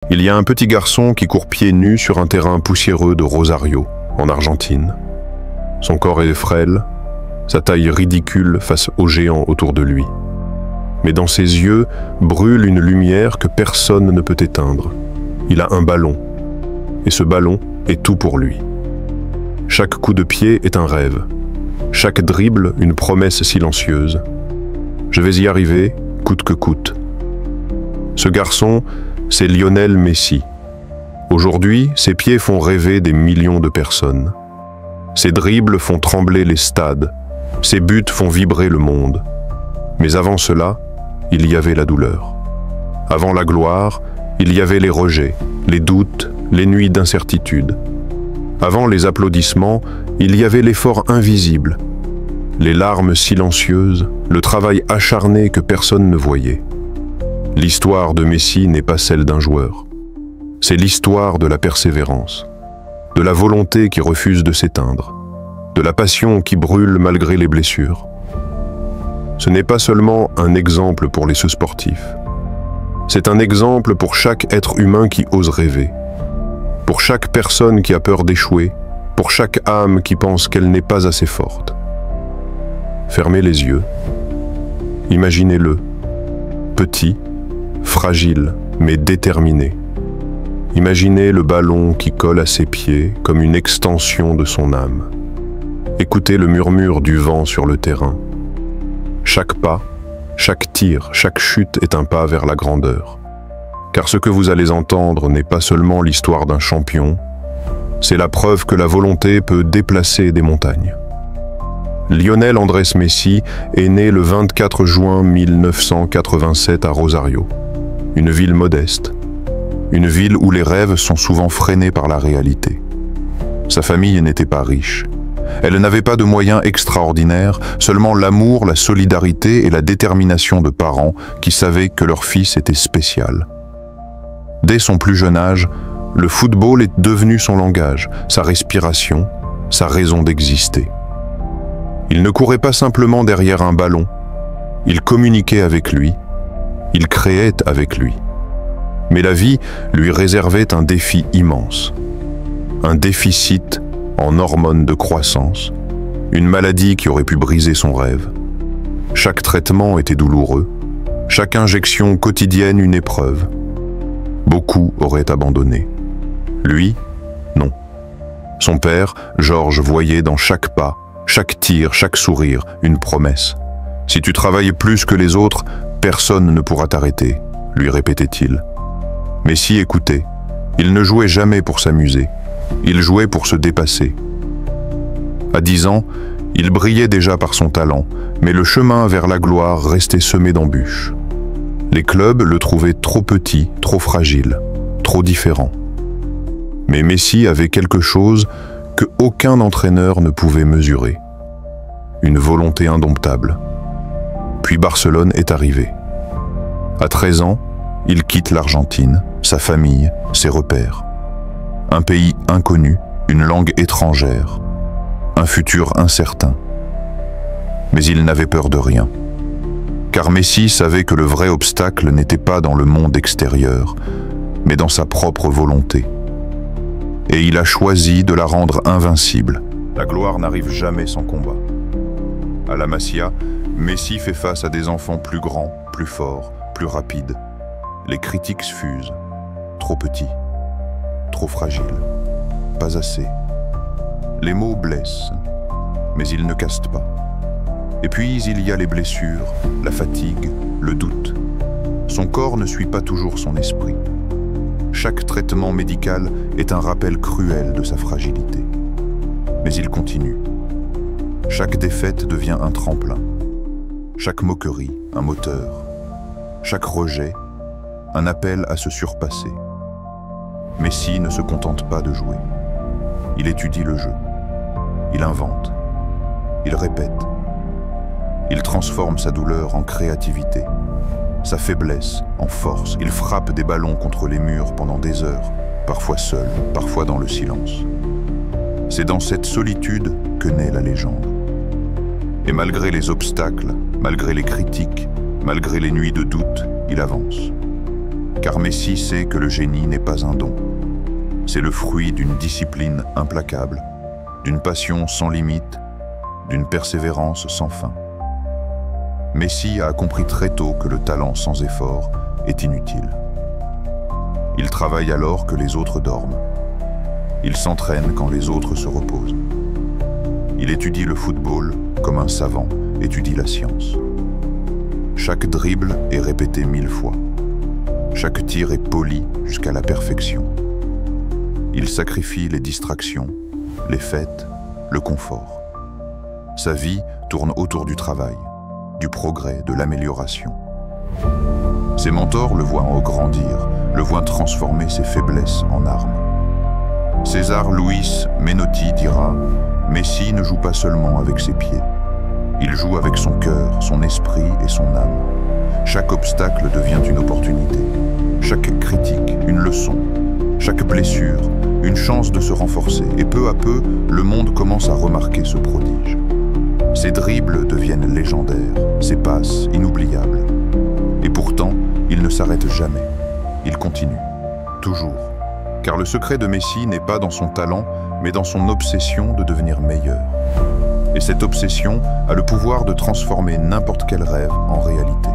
Il y a un petit garçon qui court pieds nus sur un terrain poussiéreux de Rosario, en Argentine. Son corps est frêle, sa taille ridicule face aux géants autour de lui. Mais dans ses yeux brûle une lumière que personne ne peut éteindre. Il a un ballon, et ce ballon est tout pour lui. Chaque coup de pied est un rêve, chaque dribble une promesse silencieuse. Je vais y arriver, coûte que coûte. Ce garçon, c'est Lionel Messi. Aujourd'hui, ses pieds font rêver des millions de personnes. Ses dribbles font trembler les stades, ses buts font vibrer le monde. Mais avant cela, il y avait la douleur. Avant la gloire, il y avait les rejets, les doutes, les nuits d'incertitude. Avant les applaudissements, il y avait l'effort invisible, les larmes silencieuses, le travail acharné que personne ne voyait. L'histoire de Messi n'est pas celle d'un joueur. C'est l'histoire de la persévérance, de la volonté qui refuse de s'éteindre, de la passion qui brûle malgré les blessures. Ce n'est pas seulement un exemple pour les sportifs. C'est un exemple pour chaque être humain qui ose rêver, pour chaque personne qui a peur d'échouer, pour chaque âme qui pense qu'elle n'est pas assez forte. Fermez les yeux. Imaginez-le, petit, fragile, mais déterminé. Imaginez le ballon qui colle à ses pieds comme une extension de son âme. Écoutez le murmure du vent sur le terrain. Chaque pas, chaque tir, chaque chute est un pas vers la grandeur. Car ce que vous allez entendre n'est pas seulement l'histoire d'un champion, c'est la preuve que la volonté peut déplacer des montagnes. Lionel Andrés Messi est né le 24 juin 1987 à Rosario, une ville modeste, une ville où les rêves sont souvent freinés par la réalité. Sa famille n'était pas riche. Elle n'avait pas de moyens extraordinaires, seulement l'amour, la solidarité et la détermination de parents qui savaient que leur fils était spécial. Dès son plus jeune âge, le football est devenu son langage, sa respiration, sa raison d'exister. Il ne courait pas simplement derrière un ballon, il communiquait avec lui, il créait avec lui. Mais la vie lui réservait un défi immense, un déficit en hormones de croissance, une maladie qui aurait pu briser son rêve. Chaque traitement était douloureux, chaque injection quotidienne une épreuve. Beaucoup auraient abandonné. Lui, non. Son père, Georges, voyait dans chaque pas, chaque tir, chaque sourire, une promesse. Si tu travailles plus que les autres, personne ne pourra t'arrêter, lui répétait-il. Messi écoutait. Il ne jouait jamais pour s'amuser. Il jouait pour se dépasser. À 10 ans, il brillait déjà par son talent, mais le chemin vers la gloire restait semé d'embûches. Les clubs le trouvaient trop petit, trop fragile, trop différent. Mais Messi avait quelque chose que aucun entraîneur ne pouvait mesurer. Une volonté indomptable. Puis Barcelone est arrivé. À 13 ans, il quitte l'Argentine, sa famille, ses repères. Un pays inconnu, une langue étrangère, un futur incertain. Mais il n'avait peur de rien. Car Messi savait que le vrai obstacle n'était pas dans le monde extérieur, mais dans sa propre volonté. Et il a choisi de la rendre invincible. La gloire n'arrive jamais sans combat. À la Masia, Messi fait face à des enfants plus grands, plus forts, plus rapides. Les critiques fusent. Trop petit, trop fragile, pas assez. Les mots blessent, mais ils ne cassent pas. Et puis il y a les blessures, la fatigue, le doute. Son corps ne suit pas toujours son esprit. Chaque traitement médical est un rappel cruel de sa fragilité. Mais il continue. Chaque défaite devient un tremplin. Chaque moquerie, un moteur. Chaque rejet, un appel à se surpasser. Messi ne se contente pas de jouer. Il étudie le jeu. Il invente. Il répète. Il transforme sa douleur en créativité. Sa faiblesse en force. Il frappe des ballons contre les murs pendant des heures, parfois seul, parfois dans le silence. C'est dans cette solitude que naît la légende. Et malgré les obstacles, malgré les critiques, malgré les nuits de doute, il avance. Car Messi sait que le génie n'est pas un don. C'est le fruit d'une discipline implacable, d'une passion sans limite, d'une persévérance sans fin. Messi a compris très tôt que le talent sans effort est inutile. Il travaille alors que les autres dorment. Il s'entraîne quand les autres se reposent. Il étudie le football comme un savant étudie la science. Chaque dribble est répété 1000 fois. Chaque tir est poli jusqu'à la perfection. Il sacrifie les distractions, les fêtes, le confort. Sa vie tourne autour du travail, du progrès, de l'amélioration. Ses mentors le voient grandir, le voient transformer ses faiblesses en armes. César Luis Menotti dira « Messi ne joue pas seulement avec ses pieds. Il joue avec son cœur, son esprit et son âme. Chaque obstacle devient une opportunité. Chaque critique, une leçon. Chaque blessure, une chance de se renforcer. Et peu à peu, le monde commence à remarquer ce prodige. Ses dribbles deviennent légendaires, ses passes inoubliables. Et pourtant, il ne s'arrête jamais. Il continue, toujours. Car le secret de Messi n'est pas dans son talent, mais dans son obsession de devenir meilleur. Et cette obsession a le pouvoir de transformer n'importe quel rêve en réalité.